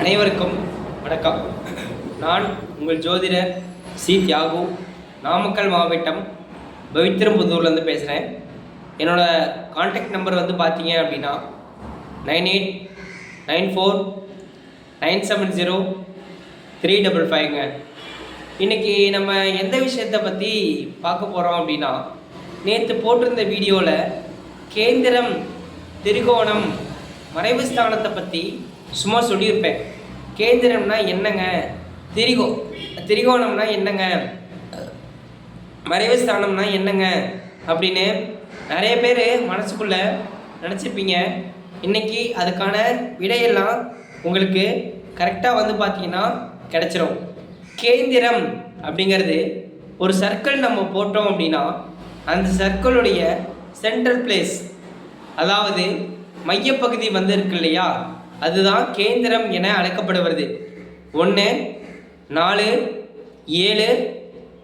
அனைவருக்கும் வணக்கம். நான் உங்கள் ஜோதிடர் சி தியாகு, நாமக்கல் மாவட்டம் பவித்திரம்புதூர்லேருந்து பேசுகிறேன். என்னோடய கான்டாக்ட் நம்பர் பார்த்தீங்க அப்படின்னா 9894970355. இன்றைக்கி நம்ம எந்த விஷயத்தை பற்றி பார்க்க போகிறோம் அப்படின்னா, நேற்று போட்டிருந்த வீடியோவில் கேந்திரம், திரிகோணம், மறைவு ஸ்தானத்தை பற்றி சும்மா சொல்லியிருப்பேன். கேந்திரம்னா என்னங்க, திரிகோணம்னா என்னங்க, மறைவு ஸ்தானம்னா என்னங்க அப்படின்னு நிறைய பேர் மனசுக்குள்ளே நினச்சிருப்பீங்க. இன்றைக்கி அதுக்கான விடையெல்லாம் உங்களுக்கு கரெக்டாக பார்த்தீங்கன்னா கிடச்சிரும். கேந்திரம் அப்படிங்கிறது ஒரு சர்க்கிள் நம்ம போட்டோம் அப்படின்னா அந்த சர்க்கிளுடைய சென்ட்ரல் பிளேஸ், அதாவது மையப்பகுதி இருக்கு இல்லையா, அதுதான் கேந்திரம் என அழைக்கப்படுவது. 1, 4, 7,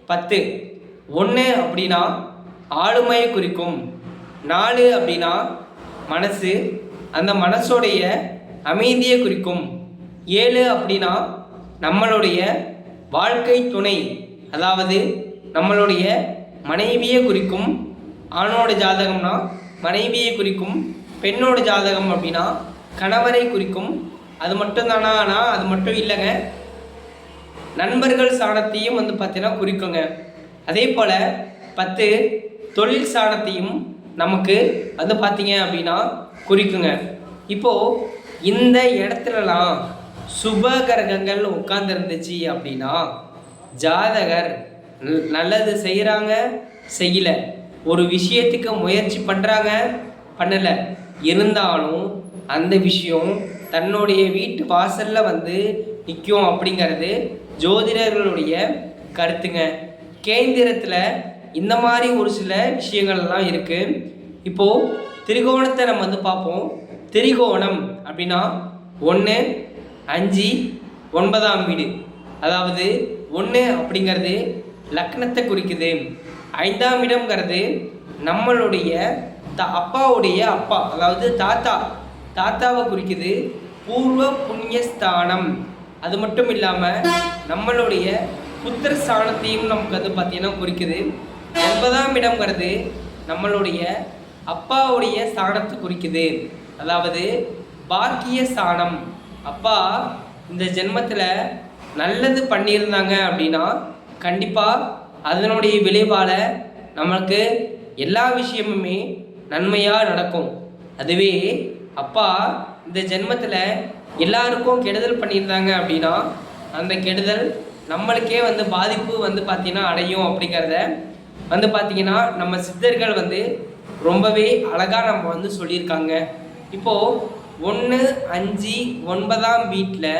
10. 1 அப்படின்னா ஆளுமையை குறிக்கும். 4 அப்படின்னா மனசு, அந்த மனசோடைய அமைதியை குறிக்கும். 7 அப்படின்னா நம்மளுடைய வாழ்க்கை துணை, அதாவது நம்மளுடைய மனைவியை குறிக்கும். ஆணோட ஜாதகம்னா மனைவியை குறிக்கும், பெண்ணோட ஜாதகம் அப்படின்னா கணவரை குறிக்கும். அது மட்டும் தானா? அது மட்டும் இல்லைங்க, நண்பர்கள் ஸ்தானத்தையும் பார்த்தீங்கன்னா குறிக்குங்க. அதே போல் 10 தொழில் ஸ்தானத்தையும் நமக்கு பார்த்தீங்க அப்படின்னா குறிக்குங்க. இப்போது இந்த இடத்துலலாம் சுப கிரகங்கள் உட்கார்ந்துருந்துச்சு அப்படின்னா ஜாதகர் நல்லது செய்கிறாங்க, செய்யலை, ஒரு விஷயத்துக்கு முயற்சி பண்ணுறாங்க, பண்ணலை, இருந்தாலும் அந்த விஷயம் தன்னுடைய வீட்டு வாசலில் நிற்கும் அப்படிங்கிறது ஜோதிடர்களுடைய கருத்துங்க. கேந்திரத்தில் இந்த மாதிரி ஒரு சில விஷயங்கள்லாம் இருக்குது. இப்போது திரிகோணத்தை நம்ம பார்ப்போம். திரிகோணம் அப்படின்னா 1, 5, 9ஆம் வீடு, அதாவது 1 அப்படிங்கிறது லக்னத்தை குறிக்குது. 5ஆம் இடம்ங்கிறது நம்மளுடைய அப்பாவுடைய அப்பா, அதாவது தாத்தாவை குறிக்குது. பூர்வ புண்ணியஸ்தானம். அது மட்டும் இல்லாமல் நம்மளுடைய புத்திர ஸ்தானத்தையும் நமக்கு பார்த்தீங்கன்னா குறிக்குது. 9ஆம் இடம்ங்கிறது நம்மளுடைய அப்பாவுடைய ஸ்தானத்தை குறிக்குது, அதாவது பாக்கிய ஸ்தானம். அப்பா இந்த ஜென்மத்தில் நல்லது பண்ணியிருந்தாங்க அப்படின்னா கண்டிப்பாக அதனுடைய விளைவால் நம்மளுக்கு எல்லா விஷயமுமே நன்மையாக நடக்கும். அதுவே அப்பா இந்த ஜென்மத்தில் எல்லாருக்கும் கெடுதல் பண்ணியிருந்தாங்க அப்படின்னா அந்த கெடுதல் நம்மளுக்கே பாதிப்பு பார்த்திங்கன்னா அடையும் அப்படிங்கிறத பார்த்திங்கன்னா நம்ம சித்தர்கள் ரொம்பவே அழகாக நம்ம சொல்லியிருக்காங்க. இப்போது 1, 5, 9ஆம் வீட்டில்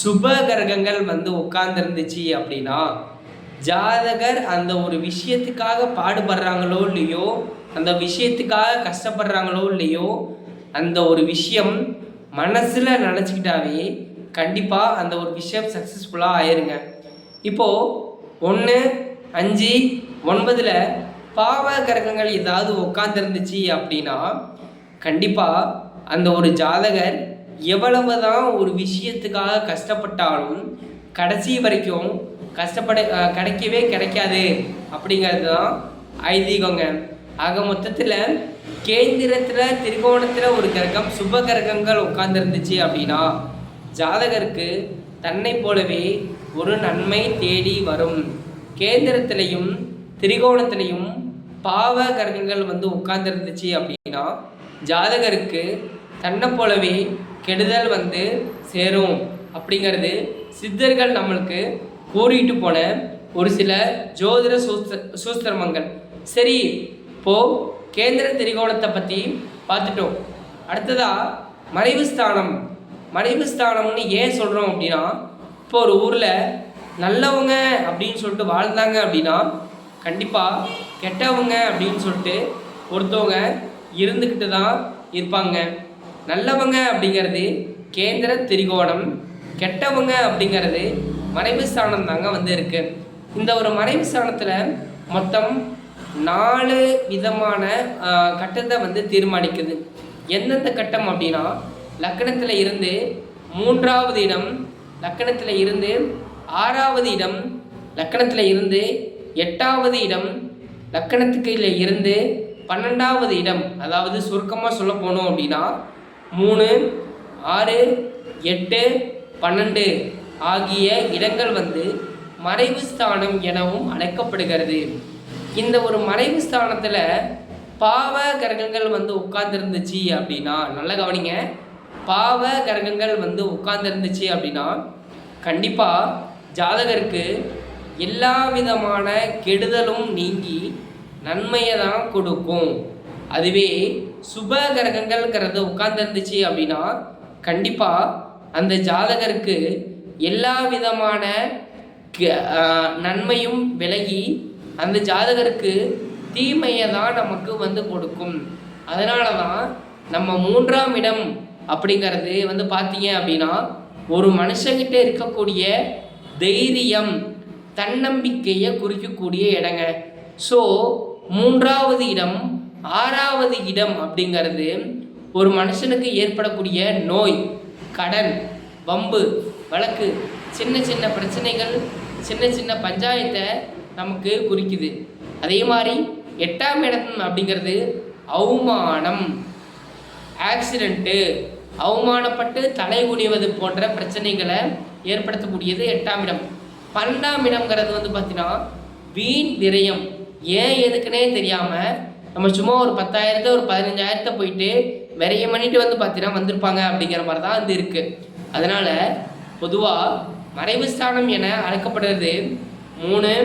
சுப கிரகங்கள் உட்கார்ந்துருந்துச்சு அப்படின்னா ஜாதகர் அந்த ஒரு விஷயத்துக்காக பாடுபடுறாங்களோ இல்லையோ, அந்த விஷயத்துக்காக கஷ்டப்படுறாங்களோ இல்லையோ, அந்த ஒரு விஷயம் மனசில் நினச்சிக்கிட்டாவே கண்டிப்பாக அந்த ஒரு விஷயம் சக்ஸஸ்ஃபுல்லாக ஆயிருங்க. இப்போது 1, 5, 9 பாவ கிரகங்கள் ஏதாவது உட்காந்துருந்துச்சு அப்படின்னா கண்டிப்பாக அந்த ஒரு ஜாதகர் எவ்வளவு தான் ஒரு விஷயத்துக்காக கஷ்டப்பட்டாலும் கடைசி வரைக்கும் கிடைக்கவே கிடைக்காது அப்படிங்கிறது தான் ஐதீகங்க. ஆக மொத்தத்தில் கேந்திரத்தில், திரிகோணத்தில் ஒரு கிரகம், சுப கிரகங்கள் உட்கார்ந்துருந்துச்சு அப்படின்னா ஜாதகருக்கு தன்னை போலவே ஒரு நன்மை தேடி வரும். கேந்திரத்திலையும் திரிகோணத்திலையும் பாவ கிரகங்கள் உட்கார்ந்துருந்துச்சு அப்படின்னா ஜாதகருக்கு தன்னை போலவே கெடுதல் சேரும் அப்படிங்கிறது சித்தர்கள் நம்மளுக்கு கூறிட்டு போன ஒரு சில ஜோதிட சூஸ்திரமங்கள். சரி, இப்போது கேந்திர திரிகோணத்தை பற்றி பார்த்துட்டோம். அடுத்ததாக மறைவு ஸ்தானம். மறைவு ஸ்தானம்னு ஏன் சொல்கிறோம் அப்படின்னா, இப்போ ஒரு ஊரில் நல்லவங்க அப்படின்னு சொல்லிட்டு வாழ்ந்தாங்க அப்படின்னா கண்டிப்பாக கெட்டவங்க அப்படின்னு சொல்லிட்டு ஒருத்தவங்க இருந்துக்கிட்டு தான் இருப்பாங்க. நல்லவங்க அப்படிங்கிறது கேந்திர திரிகோணம், கெட்டவங்க அப்படிங்கிறது மறைவு ஸ்தானம் தாங்க இருக்குது. இந்த ஒரு மறைவு ஸ்தானத்தில் மொத்தம் 4 விதமான கட்டத்தை தீர்மானிக்குது. எந்தெந்த கட்டம் அப்படின்னா, லக்னத்தில் இருந்து மூன்றாவது இடம் லக்கணத்தில் இருந்து 6வது இடம், லக்கணத்தில் இருந்து 8வது இடம், லக்கணத்துக்கு இருந்து 12வது இடம். அதாவது சுருக்கமாக சொல்ல போனோம் அப்படின்னா 3, 6, 8, 12 ஆகிய இடங்கள் மறைவு ஸ்தானம் எனவும் அழைக்கப்படுகிறது. இந்த ஒரு மறைவு ஸ்தானத்தில் பாவ கிரகங்கள் உட்கார்ந்துருந்துச்சு அப்படின்னா, நல்லா கவனிங்க, பாவ கிரகங்கள் உட்கார்ந்துருந்துச்சு அப்படின்னா கண்டிப்பாக ஜாதகருக்கு எல்லா விதமான கெடுதலும் நீங்கி நன்மையை தான் கொடுக்கும். அதுவே சுப கிரகங்கள்ங்கிறது உட்கார்ந்துருந்துச்சு அப்படின்னா கண்டிப்பாக அந்த ஜாதகருக்கு எல்லா விதமான நன்மையும் விலகி அந்த ஜாதகருக்கு தீமையை தான் நமக்கு கொடுக்கும். அதனால தான் நம்ம 3ஆம் இடம் அப்படிங்கிறது பார்த்தீங்க அப்படின்னா ஒரு மனுஷங்கிட்ட இருக்கக்கூடிய தைரியம், தன்னம்பிக்கையை குறிக்கக்கூடிய இடங்க. ஸோ 3வது இடம், 6வது இடம் அப்படிங்கிறது ஒரு மனுஷனுக்கு ஏற்படக்கூடிய நோய், கடன், வம்பு வழக்கு, சின்ன சின்ன பிரச்சனைகள், சின்ன சின்ன பஞ்சாயத்தை நமக்கு குறிக்குது. அதே மாதிரி 8ஆம் இடம் அப்படிங்கிறது அவமானம், ஆக்சிடெண்ட்டு, அவமானப்பட்டு தலை குனிவது போன்ற பிரச்சனைகளை ஏற்படுத்தக்கூடியது 8ஆம் இடம். 12ஆம் இடம்ங்கிறது பார்த்தீங்கன்னா வீண் விரயம். ஏன் எதுக்குன்னே தெரியாமல் நம்ம சும்மா ஒரு 10,000 ஒரு 15,000 போயிட்டு விரயம் பண்ணிட்டு பார்த்தீங்கன்னா வந்திருப்பாங்க அப்படிங்கிற மாதிரி தான் இருக்குது. அதனால் பொதுவாக மறைவு ஸ்தானம் என அழைக்கப்படுறது 3,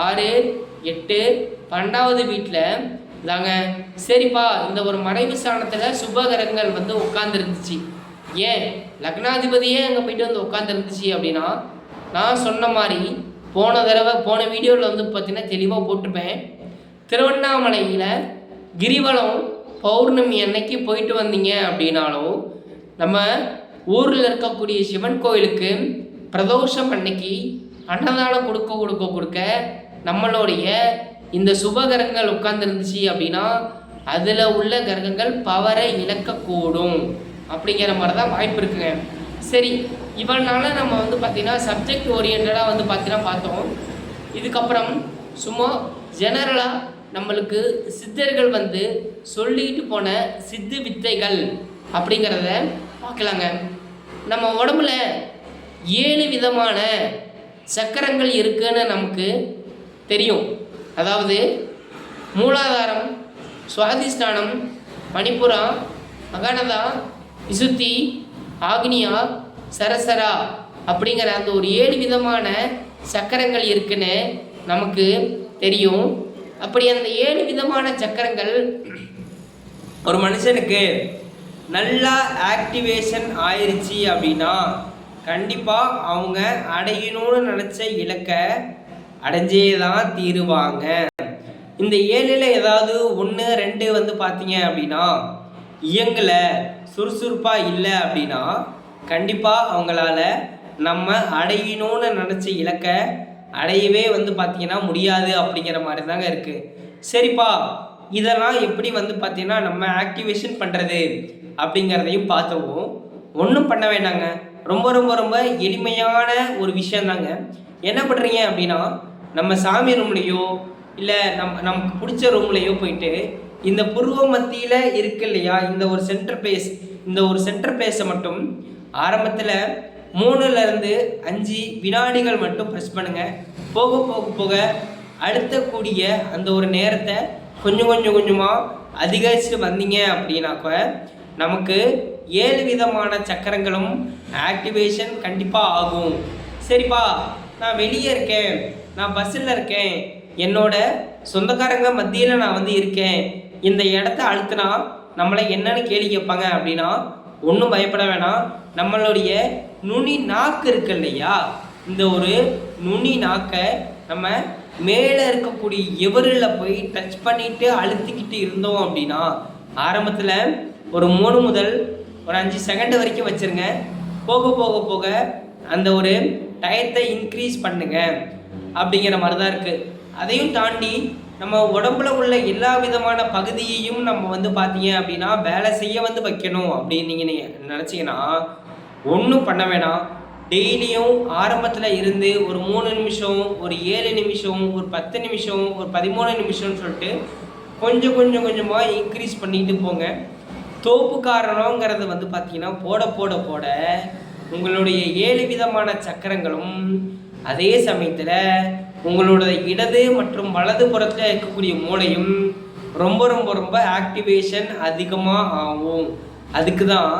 6, 8, 12வது வீட்டில் தாங்க. சரிப்பா, இந்த ஒரு மறைவு ஸ்தானத்தில் சுபகிரகங்கள் உட்கார்ந்துருந்துச்சு, ஏன் லக்னாதிபதியே அங்கே போயிட்டு உட்கார்ந்துருந்துச்சு அப்படின்னா, நான் சொன்ன மாதிரி போன வீடியோவில் பார்த்தீங்கன்னா தெளிவாக போட்டிருப்பேன். திருவண்ணாமலையில் கிரிவலம் பௌர்ணமி அன்னைக்கு போயிட்டு வந்தீங்க அப்படின்னாலும் நம்ம ஊரில் இருக்கக்கூடிய சிவன் கோயிலுக்கு பிரதோஷம் அன்னைக்கு அன்னதானம் கொடுக்க நம்மளுடைய இந்த சுபகிரகங்கள் உட்கார்ந்துருந்துச்சு அப்படின்னா அதில் உள்ள கிரகங்கள் பவரை இழக்கக்கூடும் அப்படிங்கிற மாதிரி தான் வாய்ப்பு இருக்குங்க. சரி, இவனால நம்ம பார்த்திங்கன்னா சப்ஜெக்ட் ஓரியன்டாக பார்த்திங்கன்னா பார்த்தோம். இதுக்கப்புறம் சும்மா ஜெனரலாக நம்மளுக்கு சித்தர்கள் சொல்லிட்டு போன சித்து வித்தைகள் அப்படிங்கிறத பார்க்கலாங்க. நம்ம உடம்புல 7 விதமான சக்கரங்கள் இருக்குன்னு நமக்கு தெரியும். அதாவது மூலாதாரம், சுவாதிஷ்டானம், மணிப்புரா, மகனதா, விசுத்தி, ஆக்னியா, சரசரா அப்படிங்கிற அந்த ஒரு 7 விதமான சக்கரங்கள் இருக்குன்னு நமக்கு தெரியும். அப்படி அந்த 7 விதமான சக்கரங்கள் ஒரு மனுஷனுக்கு நல்லா ஆக்டிவேஷன் ஆயிடுச்சு அப்படின்னா கண்டிப்பாக அவங்க அடையணும்னு நினச்ச இலக்கை அடைஞ்சே தான் தீருவாங்க. இந்த 7ல் ஏதாவது 1, 2 பார்த்தீங்க அப்படின்னா இயங்கலை, சுறுசுறுப்பாக இல்லை அப்படின்னா கண்டிப்பாக அவங்களால நம்ம அடையணும்னு நினச்ச இலக்கை அடையவே பார்த்தீங்கன்னா முடியாது அப்படிங்கிற மாதிரி தாங்க இருக்குது. சரிப்பா, இதெல்லாம் எப்படி பார்த்தீங்கன்னா நம்ம ஆக்டிவேஷன் பண்ணுறது அப்படிங்கிறதையும் பார்த்தோம். ஒன்றும் பண்ண வேண்டாங்க, ரொம்ப ரொம்ப ரொம்ப எளிமையான ஒரு விஷயந்தாங்க. என்ன பண்ணுறீங்க அப்படின்னா நம்ம சாமி ரூம்லேயோ இல்லை நமக்கு பிடிச்ச ரூம்லேயோ போயிட்டு இந்த புருவ மத்தியில் இருக்கு இல்லையா, இந்த ஒரு சென்டர் பிளேஸை மட்டும் ஆரம்பத்தில் 3லேருந்து 5 வினாடிகள் மட்டும் ப்ரெஸ் பண்ணுங்கள். போக போக போக அடுத்த கூடிய அந்த ஒரு நேரத்தை கொஞ்சமாக அதிகரிச்சுட்டு வந்தீங்க அப்படின்னாக்க நமக்கு 7 விதமான சக்கரங்களும் ஆக்டிவேஷன் கண்டிப்பாக ஆகும். சரிப்பா, நான் வெளியே இருக்கேன், நான் பஸ்ஸில் இருக்கேன், என்னோட சொந்தக்காரங்க மத்தியில் நான் இருக்கேன், இந்த இடத்த அழுத்தினா நம்மளை என்னன்னு கேள்வி கேட்பாங்க அப்படின்னா ஒன்றும் பயப்பட வேணாம். நம்மளுடைய நுனி நாக்கு இருக்கு இல்லையா, இந்த ஒரு நுனி நாக்கை நம்ம மேலே இருக்கக்கூடிய எவரில் போய் டச் பண்ணிட்டு அழுத்திக்கிட்டு இருந்தோம் அப்படின்னா ஆரம்பத்தில் ஒரு 3 முதல் ஒரு 5 செகண்ட் வரைக்கும் வச்சுருங்க. போக போக போக அந்த ஒரு டயத்தை இன்க்ரீஸ் பண்ணுங்க அப்படிங்கிற மாதிரி தான் இருக்குது. அதையும் தாண்டி நம்ம உடம்புல உள்ள எல்லா விதமான பகுதியையும் நம்ம பார்த்தீங்க அப்படின்னா வேலை செய்ய வைக்கணும் அப்படின்னு நீங்கள் நினச்சிங்கன்னா ஒன்றும் பண்ண வேணாம். டெய்லியும் ஆரம்பத்தில் இருந்து ஒரு 3 நிமிஷம், ஒரு 7 நிமிஷம், ஒரு 10 நிமிஷம், ஒரு 13 நிமிஷம்னு சொல்லிட்டு கொஞ்சம் கொஞ்சம் கொஞ்சமாக இன்க்ரீஸ் பண்ணிட்டு போங்க. தோப்பு காரணங்கிறது வந்து பார்த்தீங்கன்னா போட போட போட உங்களுடைய 7 விதமான சக்கரங்களும் அதே சமயத்தில் உங்களோட இடது மற்றும் வலது புறத்தில் இருக்கக்கூடிய மூளையும் ரொம்ப ரொம்ப ரொம்ப ஆக்டிவேஷன் அதிகமாக ஆகும். அதுக்கு தான்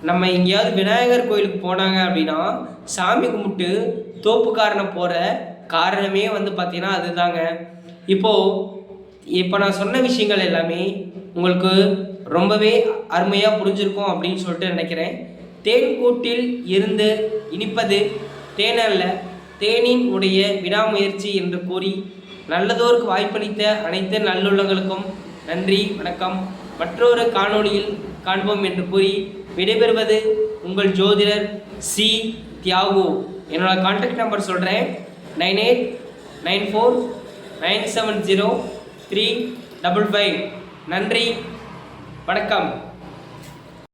நம்ம எங்கேயாவது விநாயகர் கோயிலுக்கு போனாங்க அப்படின்னா சாமி கும்பிட்டு தோப்புக்காரனை போகிற காரணமே வந்து பார்த்திங்கன்னா அதுதாங்க. இப்போ நான் சொன்ன விஷயங்கள் எல்லாமே உங்களுக்கு ரொம்பவே அருமையாக புரிஞ்சிருக்கும் அப்படின்னு சொல்லிட்டு நினைக்கிறேன். தேன் கூட்டில் இருந்து இனிப்பது தேனல்ல, தேனின் உடைய விடாமுயற்சி என்று கூறி நல்லதோருக்கு வாய்ப்பளித்த அனைத்து நல்லுள்ளங்களுக்கும் நன்றி, வணக்கம். மற்றொரு காணொளியில் காண்போம் என்று கூறி விடைபெறுவது உங்கள் ஜோதிடர் சி. தியாகு. என்னோட கான்டாக்ட் நம்பர் சொல்கிறேன், 9894970355. நன்றி, வணக்கம்.